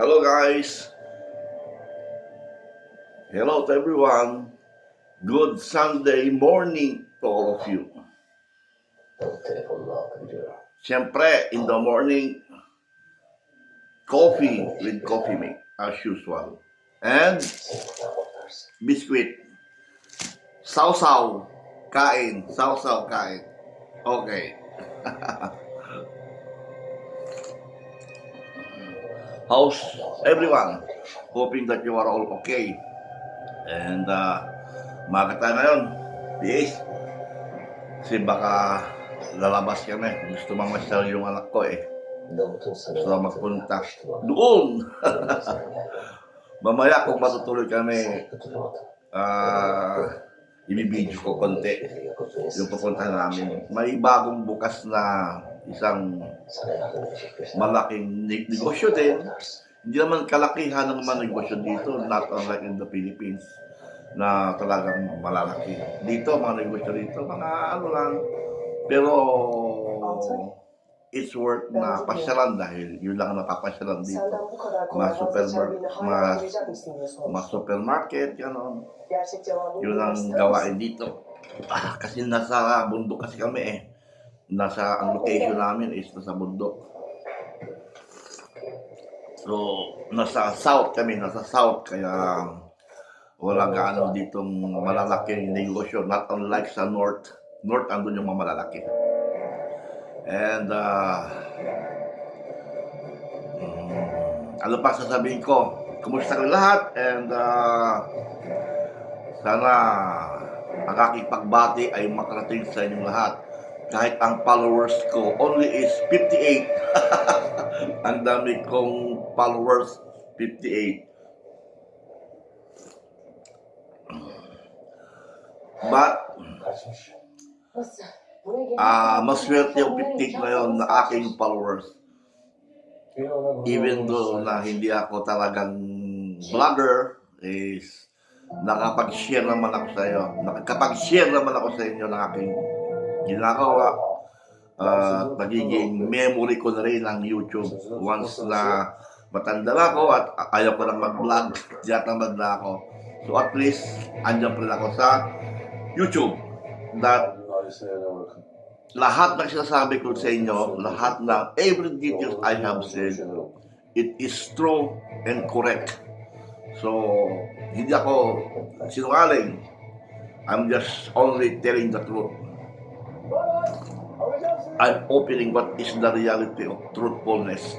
Hello guys. Hello to everyone. Good Sunday morning to all of you. Siyempre, in the morning, coffee with coffee mate as usual. And biscuit. Sausaw. Kain. Sausaw kain. Okay. How's everyone? Hoping that you are all okay. And umaga tayo ngayon. Yes. Kasi baka lalabas kami. Gusto mamasyal yung anak ko eh. Gusto magpunta doon. Mamaya kung matutuloy kami, ibibidyo ko konti yung pupuntahan namin. May bagong bukas na isang malaking negosyo din. Hindi naman kalakihan ng mga negosyo dito, not unlike in the Philippines, na talagang malalaki. Dito, mga negosyo dito, mga ano lang. Pero it's worth na pasyalan dahil yun lang ang napapasyalan dito. Mga supermarket, gano'n. Yun ang gawain dito. Kasi nasa bundok kasi kami eh. Ang location namin is nasa bundok. So, nasa south, kaya walang gaano ditong malalaking negosyo, not unlike sa north. North, andun yung mga malalaki. And, ano pa sasabihin ko? Kumusta kayo lahat? And, sana ang aking pagbati ay makarating sa inyong lahat. Kahit ang followers ko only is 58. Ang dami kong followers, 58. But, maswerte yung 58 ngayon na aking followers. Even though na hindi ako talagang vlogger, is nakapag-share naman ako sa iyo. Nakapag-share naman ako sa inyo ng aking ginagawa. Pagiging memory ko na rin ang YouTube. Once na matanda na ako at ayaw ko lang mag-vlog, tinatamad na ako. So at least, andyan pa rin ako sa YouTube. That lahat ng sinasabi ko sa inyo, lahat ng every details I have said, it is true and correct. So, hindi ako sinungaling. I'm just only telling the truth. I'm opening what is the reality of truthfulness.